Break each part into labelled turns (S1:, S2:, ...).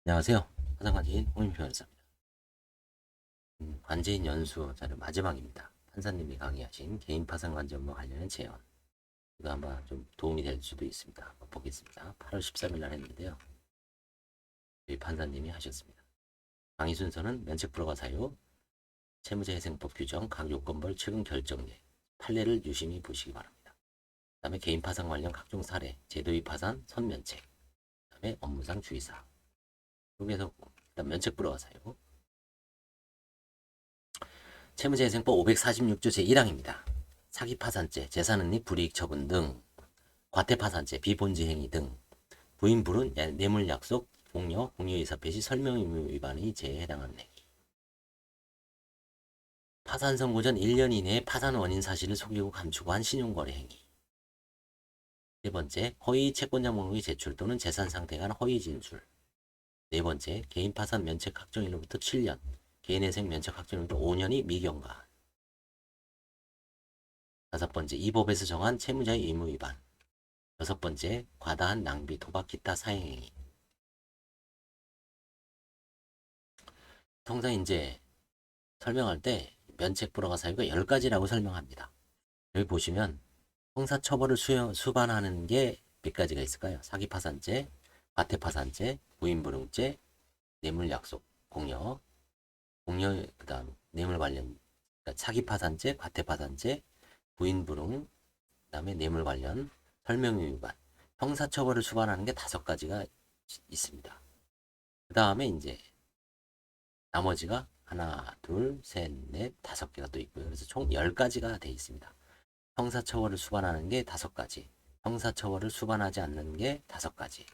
S1: 안녕하세요. 파산관계인 홍인표 변호사입니다. 관제인 연수 자료 마지막입니다. 판사님이 강의하신 개인 파산관제 업무 관련한 제언. 이거 아마 좀 도움이 될 수도 있습니다. 한번 보겠습니다. 8월 13일 날 했는데요. 저희 판사님이 하셨습니다. 강의 순서는 면책 불허가 사유, 채무자회생법 규정, 각 요건별 최근 결정례, 판례를 유심히 보시기 바랍니다. 그 다음에 개인 파산 관련 각종 사례, 제도의 파산, 선면책, 그 다음에 업무상 주의사항. 여기에서 일단 면책 불허가 사유, 채무자회생법 546조 제1항입니다. 사기파산죄, 재산은닉, 불이익 처분 등, 과태파산죄, 비본지 행위 등, 부인, 불은, 뇌물약속, 공여, 공여의사 표시, 설명의무 위반의 죄에 해당하는 행위. 파산 선고 전 1년 이내에 파산 원인 사실을 속이고 감추고 한 신용거래 행위. 세 번째, 허위 채권자 목록의 제출 또는 재산 상태에 관한 허위 진술. 네 번째, 개인 파산 면책 확정일로부터 7년, 개인회생 면책 확정일로부터 5년이 미경과. 다섯 번째, 이 법에서 정한 채무자의 의무 위반. 여섯 번째, 과다한 낭비, 도박, 기타 사행행위. 통상 이제 설명할 때 면책 불허가 사유가 10가지라고 설명합니다. 여기 보시면 형사처벌을 수반하는 게 몇 가지가 있을까요? 사기파산죄, 과태파산죄, 부인불응죄, 뇌물약속, 공여, 그 다음 뇌물 관련, 그러니까 사기파산죄, 과태파산죄, 부인불응, 그 다음에 뇌물 관련, 설명의 위반, 형사처벌을 수반하는 게 5가지가 있습니다. 그 다음에 이제 나머지가 하나, 둘, 셋, 넷, 5개가 또 있고요. 그래서 총 10가지가 돼 있습니다. 형사처벌을 수반하는 게 5가지, 형사처벌을 수반하지 않는 게 5가지.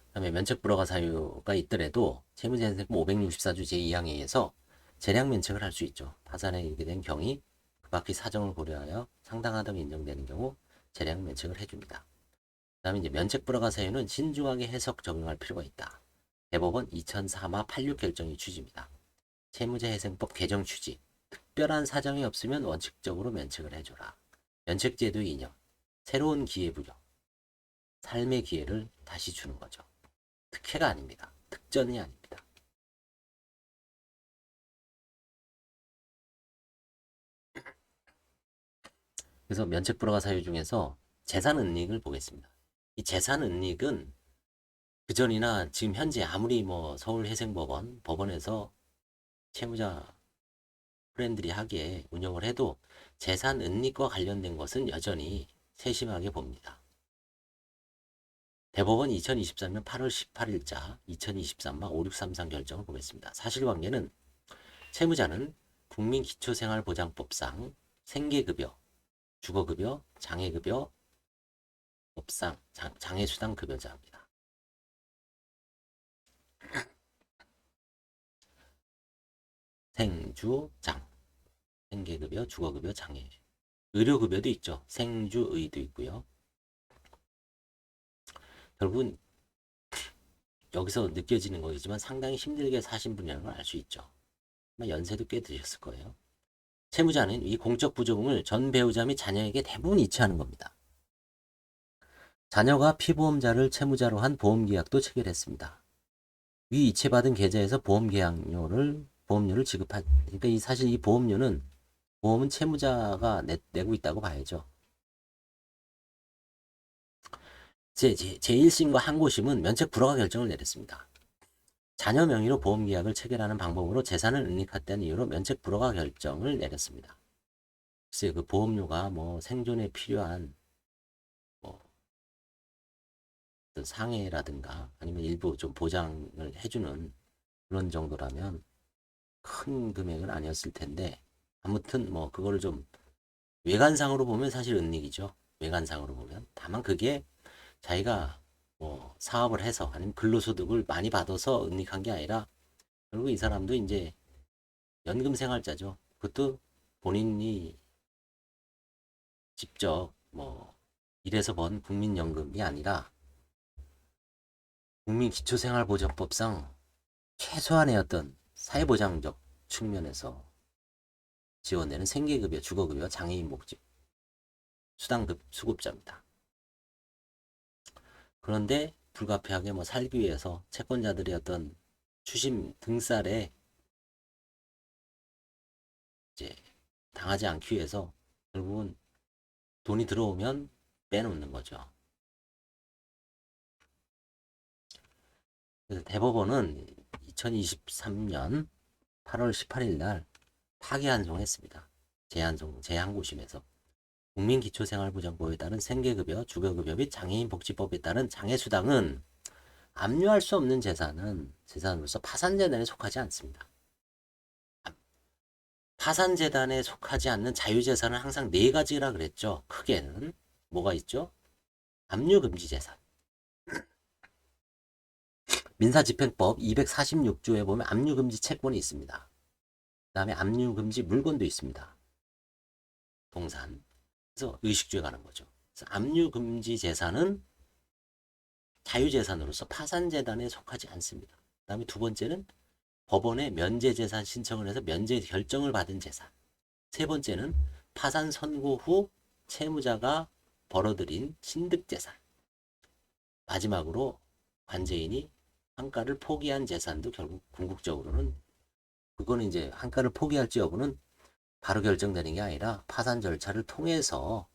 S1: 그다음에 면책불허가 사유가 있더라도 채무자회생법 564조 제2항에 의해서 재량 면책을 할 수 있죠. 파산에 이르게 된 경위, 그 밖의 사정을 고려하여 상당하다고 인정되는 경우 재량 면책을 해줍니다. 그다음에 이제 면책불허가 사유는 신중하게 해석 적용할 필요가 있다. 대법원 2004마 86 결정이 취지입니다. 채무자회생법 개정 취지. 특별한 사정이 없으면 원칙적으로 면책을 해줘라. 면책제도 이념. 새로운 기회 부여. 삶의 기회를 다시 주는 거죠. 특혜가 아닙니다. 특전이 아닙니다. 그래서 면책 불허가 사유 중에서 재산 은닉을 보겠습니다. 이 재산 은닉은 그전이나 지금 현재 아무리 뭐 서울해생법원 법원에서 채무자 프렌들이 하게 운영을 해도 재산 은닉과 관련된 것은 여전히 세심하게 봅니다. 대법원 2023년 8월 18일자 2023마 5633 결정을 보겠습니다. 사실관계는 채무자는 국민기초생활보장법상 생계급여, 주거급여, 장애급여 법상 장애수당 급여자입니다. 생주장, 생계급여, 주거급여, 장애. 의료급여도 있죠. 생주의도 있고요. 결국은 여기서 느껴지는 거겠지만 상당히 힘들게 사신 분이라는 걸 알 수 있죠. 연세도 꽤 드셨을 거예요. 채무자는 이 공적 부조금을 전 배우자 및 자녀에게 대부분 이체하는 겁니다. 자녀가 피보험자를 채무자로 한 보험계약도 체결했습니다. 위 이체받은 계좌에서 보험료를 지급한, 그러니까 사실 이 보험은 채무자가 내고 있다고 봐야죠. 제1심과 항고심은 면책 불허가 결정을 내렸습니다. 자녀 명의로 보험계약을 체결하는 방법으로 재산을 은닉했다는 이유로 면책 불허가 결정을 내렸습니다. 글쎄요, 그 보험료가 뭐 생존에 필요한 뭐 상해라든가 아니면 일부 좀 보장을 해주는 그런 정도라면 큰 금액은 아니었을 텐데, 아무튼 뭐 그거를 좀 외관상으로 보면 사실 은닉이죠. 외관상으로 보면. 다만 그게 자기가 뭐 사업을 해서 아니면 근로소득을 많이 받아서 은닉한 게 아니라 결국 이 사람도 이제 연금 생활자죠. 그것도 본인이 직접 뭐 일해서 번 국민연금이 아니라 국민기초생활보장법상 최소한의 어떤 사회보장적 측면에서 지원되는 생계급여, 주거급여, 장애인 복지, 수당급 수급자입니다. 그런데 불가피하게 뭐 살기 위해서 채권자들이 어떤 추심 등살에 이제 당하지 않기 위해서 결국은 돈이 들어오면 빼놓는 거죠. 그래서 대법원은 2023년 8월 18일 날 파기환송했습니다. 제한고심에서 국민기초생활보장법에 따른 생계급여, 주거급여 및 장애인복지법에 따른 장애수당은 압류할 수 없는 재산으로서 파산재단에 속하지 않습니다. 파산재단에 속하지 않는 자유재산은 항상 네 가지라 그랬죠. 크게는 뭐가 있죠? 압류금지재산. 민사집행법 246조에 보면 압류금지 채권이 있습니다. 그 다음에 압류금지 물건도 있습니다. 동산. 그래서 의식주에 관한 거죠. 그래서 압류금지 재산은 자유재산으로서 파산재단에 속하지 않습니다. 그 다음에 두 번째는 법원에 면제재산 신청을 해서 면제 결정을 받은 재산. 세 번째는 파산 선고 후 채무자가 벌어들인 신득재산. 마지막으로 관제인이 한가를 포기한 재산도 결국 궁극적으로는 그거는 이제 한가를 포기할지 여부는 바로 결정되는 게 아니라 파산 절차를 통해서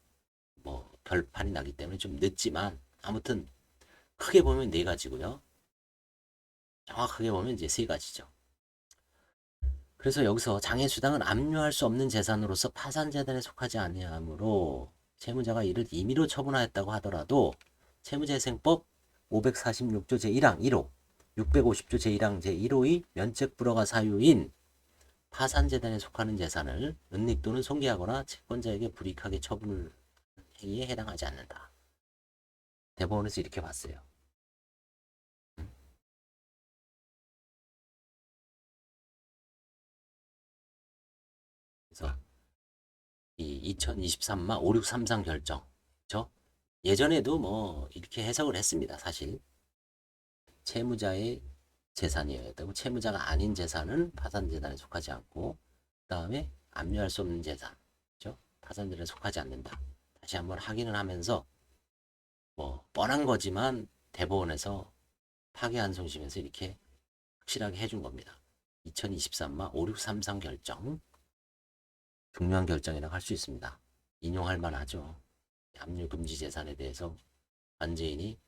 S1: 뭐 결판이 나기 때문에 좀 늦지만 아무튼 크게 보면 네 가지고요. 정확하게 보면 이제 세 가지죠. 그래서 여기서 장애수당은 압류할 수 없는 재산으로서 파산재단에 속하지 아니하므로 채무자가 이를 임의로 처분하였다고 하더라도 채무재생법 546조 제1항 1호 650조 제1항 제1호의 면책불허가 사유인 파산재단에 속하는 재산을 은닉 또는 손괴하거나 채권자에게 불이익하게 처분을 행위에 해당하지 않는다. 대법원에서 이렇게 봤어요. 그래서 이 2023만 5633 결정, 그렇죠? 예전에도 뭐 이렇게 해석을 했습니다. 사실 채무자의 재산이어야 되고 채무자가 아닌 재산은 파산재단에 속하지 않고 그 다음에 압류할 수 없는 재산, 그렇죠? 파산재단에 속하지 않는다. 다시 한번 확인을 하면서 뭐 뻔한 거지만 대법원에서 파기환송심에서 이렇게 확실하게 해준 겁니다. 2023만 5633 결정, 중요한 결정이라고 할 수 있습니다. 인용할 만하죠. 압류금지 재산에 대해서 관제인이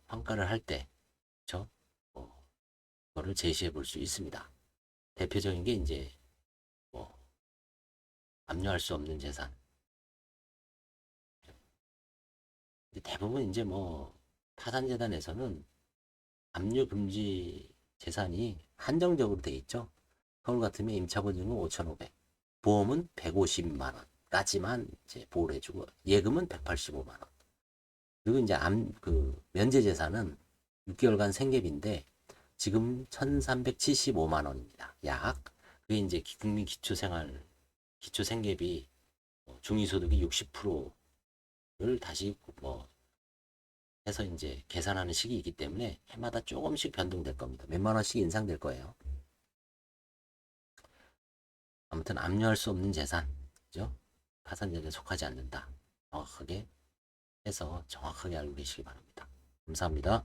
S1: 평가를 할 때, 그렇죠? 그거를 제시해 볼 수 있습니다. 대표적인 게 이제 뭐 압류할 수 없는 재산. 대부분 이제 뭐 파산재단에서는 압류금지 재산이 한정적으로 돼 있죠. 서울 같으면 임차보증금 5,500, 보험은 150만 원까지만 이제 보호를 해주고 예금은 185만 원. 그리고 이제 면제재산은 6개월간 생계비인데 지금 1,375만 원입니다. 약. 그게 이제 국민 기초생계비 중위소득이 60%를 다시 뭐 해서 이제 계산하는 시기이기 때문에 해마다 조금씩 변동될 겁니다. 몇만 원씩 인상될 거예요. 아무튼 압류할 수 없는 재산, 그죠? 파산재단에 속하지 않는다. 정확하게 해서 정확하게 알고 계시기 바랍니다. 감사합니다.